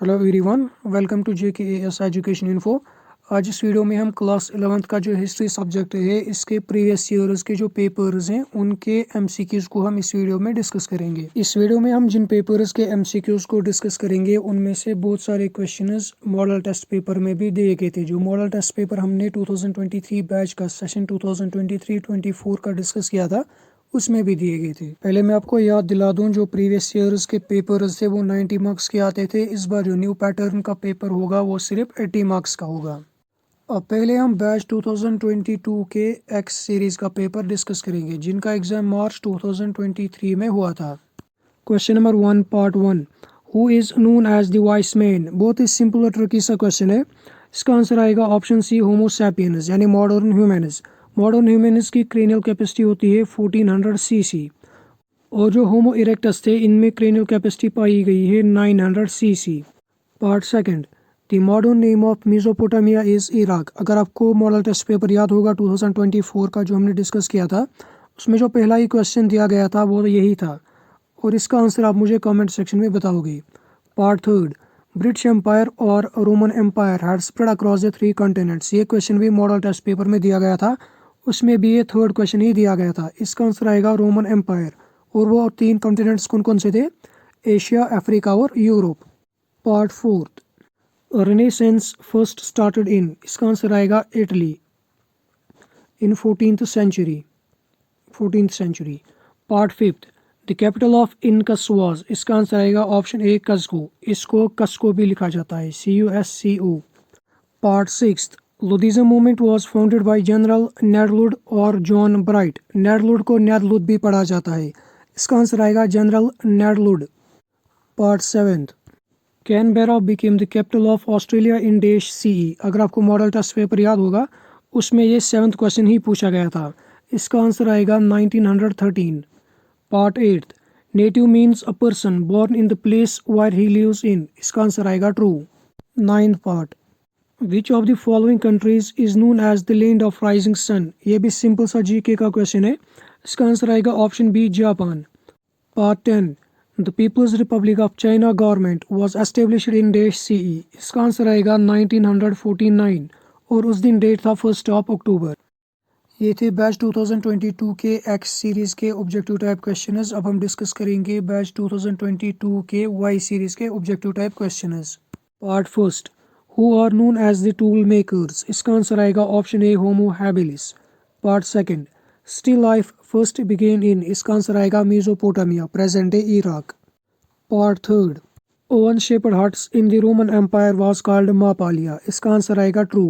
Hello everyone, welcome to JKAS education info. आज इस video में हम क्लास 11th का जो हिस्ट्री सब्जेक्ट है इसके प्रीवियस ईयर्स के जो पेपर्स हैं उनके MCQs को हम इस वीडियो में डिस्कस करेंगे। इस वीडियो में हम जिन पेपर्स के MCQs को डिस्कस करेंगे उनमें से बहुत सारे क्वेश्चंस मॉडल टेस्ट पेपर में भी दिए गए थे। जो मॉडल टेस्ट पेपर हमने 2023 बैच का सेशन 2023-24 का डिस्कस किया था उसमें भी दिए गए थे। पहले मैं आपको याद दिला दूं, जो प्रीवियस ईयर्स के पेपर्स थे वो 90 मार्क्स के आते थे। इस बार जो न्यू पैटर्न का पेपर होगा वो सिर्फ 80 मार्क्स का होगा। अब पहले हम बैच 2022 के एक्स सीरीज का पेपर डिस्कस करेंगे जिनका एग्जाम मार्च 2023 में हुआ था। Question number 1 part 1, who is known as the wise man. बहुत ही सिंपल और ट्रिकी सा क्वेश्चन है। इसका आंसर आएगा ऑप्शन सी, होमो सैपियंस यानी मॉडर्न ह्यूमैनिज। मॉडर्न ह्यूमैनिज की क्रेनियल कैपेसिटी होती है 1400 सीसी और जो होमो इरेक्टस थे इनमें क्रेनियल कैपेसिटी पाई गई है 900 CC. Part second, the modern name of Mesopotamia is Iraq. अगर आपको मॉडल टेस्ट पेपर याद होगा 2024 का जो हमने डिस्कस किया था उसमें जो पहला ही क्वेश्चन दिया गया था वो यही था और इसका आंसर आप मुझे कमेंट सेक्शन में बताओगे। पार्ट थर्ड, ब्रिटिश एम्पायर और Roman empire had spread across the 3 continents. ये क्वेश्चन भी मॉडल टेस्ट पेपर में दिया गया था, उसमें भी ये थर्ड क्वेश्चन ही दिया गया था। इसका आंसर आएगा रोमन एम्पायर और वो 3 कॉन्टिनेंट्स कौन कौन से थे? एशिया, अफ्रीका और Europe. Part fourth, Renaissance first started in. इसका आंसर आएगा Italy in 14th century. Part fifth, the capital of Incas was. इसका आंसर आएगा ऑप्शन ए, कस्को। इसको कस्को भी लिखा जाता है, CUSCO। Part sixth, Luddism movement was founded by General Ned Ludd और जॉन ब्राइट। नेडलुड को नेडलुड भी पढ़ा जाता है, इसका आंसर आएगा General Ned Ludd. Part seventh, Canberra became the capital of Australia in dash CE। अगर आपको मॉडल टेस्ट पेपर याद होगा उसमें ये 7th क्वेश्चन ही पूछा गया था, इसका आंसर आएगा 1913। Part eighth, native means a person born in the place where he lives in. इसका आंसर आएगा true. 9th part, which of the following countries is known as the land of rising sun. ये भी simple सा GK का question है, इसका answer आएगा option B, Japan. Part 10, the people's republic of China government was established in dash CE। इसका answer आएगा 1949 और उस दिन डेट था 1 अक्टूबर। ये थे बैच 2022 के एक्स सीरीज़ के ऑब्जेक्टिव टाइप क्वेश्चंस। अब हम डिस्कस करेंगे बैच 2022 के वाई सीरीज़ के objective type questions. Part first, who are known as the tool makers. इसका आंसर आएगा option A, Homo habilis. Part second, still life first began in. इसका answer आएगा Mesopotamia, present day Iraq. Part third, oven shaped huts in the Roman Empire was called mapalia. इसका answer आएगा true.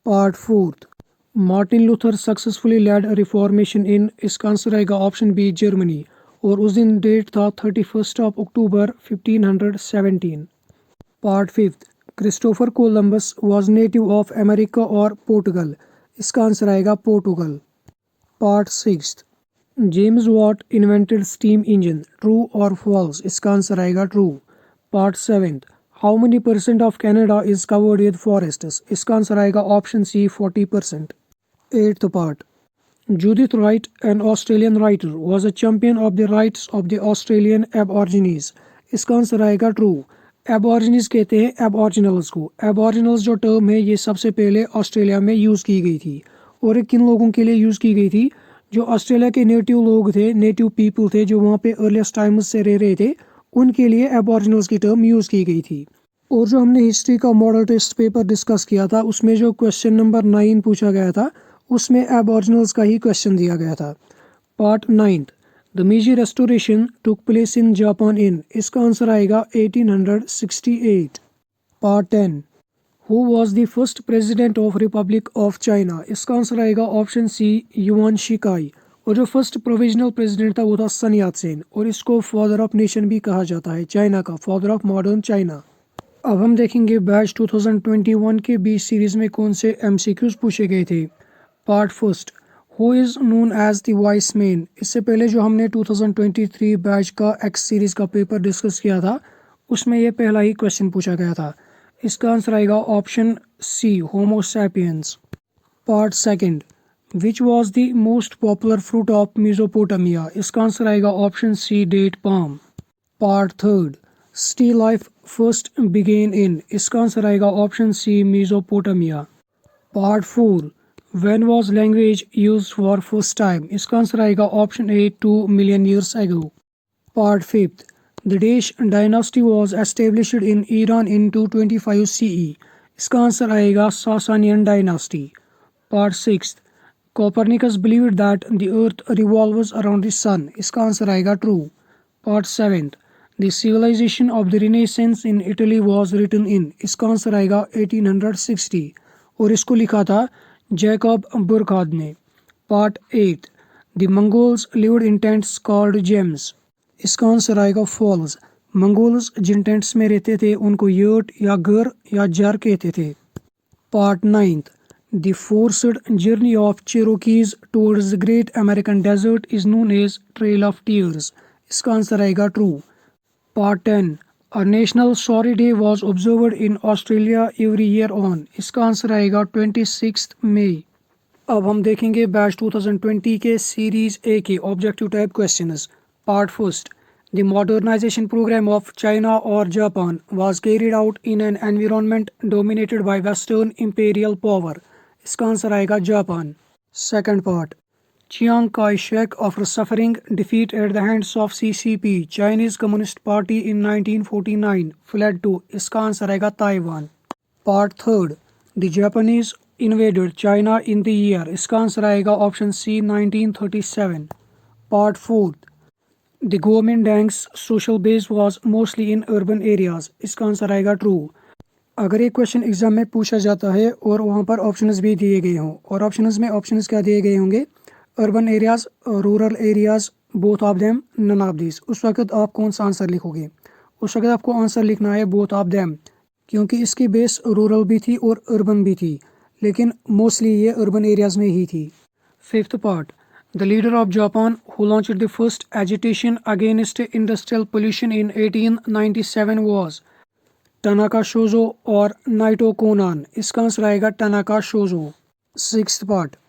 Part fourth, Martin Luther successfully led Reformation in. इसका answer आएगा option B, Germany और उस दिन date था 31 अक्टूबर 1517। Part fifth, Christopher Columbus was native of America और पोर्टुगल। इसका आंसर आएगा Portugal. Part sixth, James Watt invented steam engine. True और फॉल्स? इसका आंसर आएगा true. Part seventh, how many % of Canada is covered with forests. इसका answer आएगा option C, 40%। Eighth part, Judith Wright an Australian writer was a champion of the rights of the Australian aborigines. इसका answer आएगा true. Aborigines कहते हैं एबॉर्जिनल्स को। एबॉर्जिनल्स जो term है ये सबसे पहले ऑस्ट्रेलिया में यूज़ की गई थी और ये किन लोगों के लिए यूज़ की गई थी? जो ऑस्ट्रेलिया के नेटिव लोग थे, नेटिव पीपल थे जो वहाँ पे अर्लीस्ट टाइम्स से रह रहे थे, उनके लिए एबॉर्जिनल्स की टर्म यूज़ की गई थी। और जो हमने हिस्ट्री का मॉडल टेस्ट पेपर डिस्कस किया था उसमें जो क्वेश्चन नंबर 9 पूछा गया था उसमें एबॉर्जिनल्स का ही क्वेश्चन दिया गया था। Part 9, the Meiji Restoration took place in Japan in. इसका आंसर आएगा 1868। Part 10, who was the first president of Republic of China. इसका आंसर आएगा ऑप्शन सी, युआन शिकाई और जो फर्स्ट प्रोविजनल प्रेसिडेंट था वो था सन यात सेन और इसको फादर ऑफ नेशन भी कहा जाता है, चाइना का फादर ऑफ मॉडर्न चाइना। अब हम देखेंगे बैच 2021 के 20 सीरीज में कौन से MCQs पूछे गए थे। Part first, who is known as the wise man. इससे पहले जो हमने 2023 बैच का एक्स सीरीज का पेपर डिस्कस किया था उसमें यह पहला ही क्वेश्चन पूछा गया था, इसका आंसर आएगा option C, Homo sapiens. Part second, which was the most popular fruit of Mesopotamia. इसका आंसर आएगा option C, date palm. Part third, sea life first began in, इसका आंसर आएगा option C Mesopotamia. Part 4, when was language used for first time, इसका answer आएगा option A 2 million years ago. Part 5, the Dash dynasty was established in Iran in 225 CE, इसका answer आएगा Sasanian dynasty। Part 6, Copernicus believed that the earth revolves around the sun, इसका answer आएगा true। Part 7, the civilization of the Renaissance in Italy was written in, इसका answer आएगा 1860 और इसको लिखा था जैकब बुरखाद ने। Part 8, the Mongols lived in tents called gems, इसका आंसर आएगा फॉल्स। मंगोल्स जिन टेंट्स में रहते थे उनको यर्ट या घर या जार कहते थे। Part 9, the forced journey of Cherokees towards the Great American Desert is known as Trail of Tears, इसका आंसर आएगा true. Part 10, a National Sorry Day was observed in Australia every year on, इसका answer आएगा 26 मई। अब हम देखेंगे batch 2020 के series A के objective type questions. Part 1, the modernization program of China or Japan was carried out in an environment dominated by Western imperial power, इसका answer आएगा Japan. Second part, Chiang Kai-shek, after suffering defeat at the hands of CCP, Chinese Communist Party in 1949, fled to, इसका answer आएगा Taiwan. Part 3, the Japanese invaded China in the year, इसका answer आएगा option C 1937। Part 4, the government bank's social base was mostly in urban areas, इसका answer आएगा true. अगर एक question exam में पूछा जाता है और वहाँ पर ऑप्शंस भी दिए गए हों और ऑप्शंस में ऑप्शंस क्या दिए गए होंगे, urban areas, rural areas, both of them, none of this, उस वक्त आप कौन सा आंसर लिखोगे? उस वक्त आपको आंसर लिखना है बोथ ऑफ देम, क्योंकि इसकी बेस रूरल भी थी और अर्बन भी थी, लेकिन मोस्टली ये अर्बन एरियाज में ही थी। Fifth part, the leader of Japan who launched the first agitation against industrial pollution in 1897 was Tanaka Shozo और Naito Konan, इसका आंसर आएगा Tanaka Shozo। Sixth part,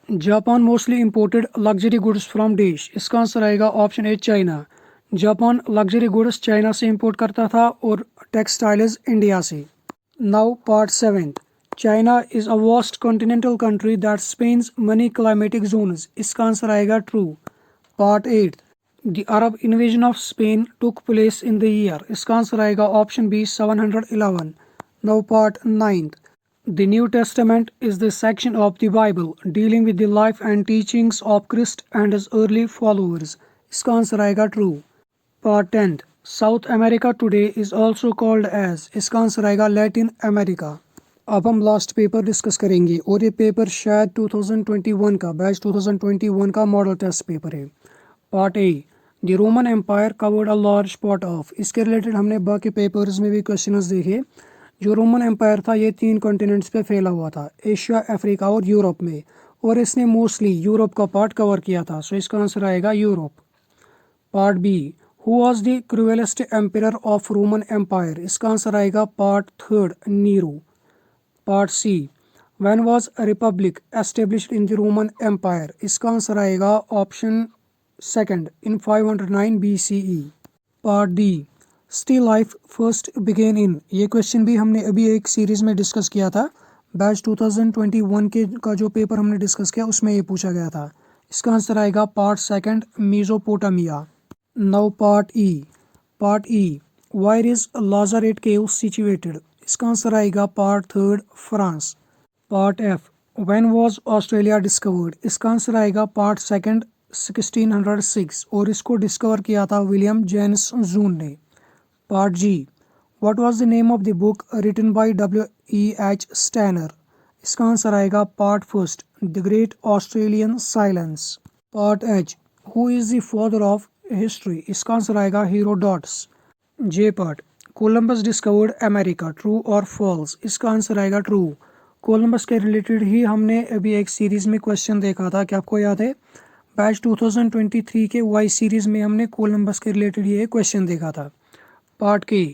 Japan mostly imported luxury goods from Dash, इसका answer आएगा option A China. Japan luxury goods China से import करता था और textiles India से। Now part 7, China is a vast continental country that spans many climatic zones, इसका answer आएगा true. Part 8, the Arab invasion of Spain took place in the year, इसका answer आएगा option B 711। Now part 9, the New Testament is the section of the Bible dealing with the life and teachings of Christ and his early followers, इसका answer आएगा true. Part 10, South America today is also called as, इसका answer आएगा Latin America. अब हम last paper discuss करेंगे और ये paper शायद 2021 का बैच 2021 का मॉडल टेस्ट पेपर है। Part A, the Roman empire covered a large part of, इसके रिलेटेड हमने बाकी पेपर्स में भी क्वेश्चंस देखे। जो रोमन एम्पायर था ये 3 कॉन्टिनेंट्स पे फैला हुआ था, एशिया, अफ्रीका और यूरोप में, और इसने मोस्टली यूरोप का पार्ट कवर किया था, सो इसका आंसर आएगा Europe. Part B, who was the cruelest empire of Roman Empire, इसका आंसर आएगा part 3 Nero. Part C, when was a republic established in the Roman Empire, इसका answer आएगा option second in 509 BCE। Part D, still life first began in, ये question भी हमने अभी एक series में डिस्कस किया था, बैच 2021 के का जो पेपर हमने डिस्कस किया उसमें ये पूछा गया था, इसका आंसर आएगा part second Mesopotamia. Now part E, where is Lazaret cave situated, इसका आंसर आएगा part 3 France. Part F, when was Australia discovered, इसका आंसर आएगा पार्ट सेकंड 1606 और इसको डिस्कवर किया था विलियम जेम्स जून ने। Part G, what was the name of the book written by W.E.H. Stanner, इसका आंसर आएगा part first the great Australian silence. Part H, who is the father of history, इसका answer आएगा Herodotus. J part, Columbus discovered America, true और false, इसका answer आएगा true. Columbus के related ही हमने अभी एक सीरीज में क्वेश्चन देखा था, क्या आपको याद है? बैच 2023 के वाई सीरीज में हमने कोलंबस के रिलेटेड ये क्वेश्चन देखा था। Part K,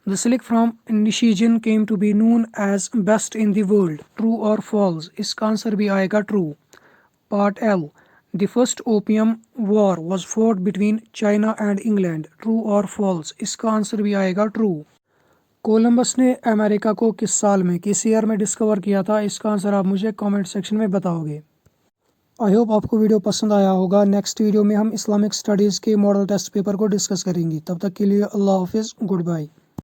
the silk from Nishigan came to be known as best in the world, true और फॉल्स, इसका आंसर भी आएगा true. Part L, the first opium war was fought between China and England, true और false? इसका answer भी आएगा true. Columbus ने America को किस साल में, किस ईयर में डिस्कवर किया था? इसका आंसर आप मुझे कमेंट सेक्शन में बताओगे। आई होप आपको वीडियो पसंद आया होगा। नेक्स्ट वीडियो में हम इस्लामिक स्टडीज़ के मॉडल टेस्ट पेपर को डिस्कस करेंगे। तब तक के लिए अल्लाह हाफिज़, गुड बाय।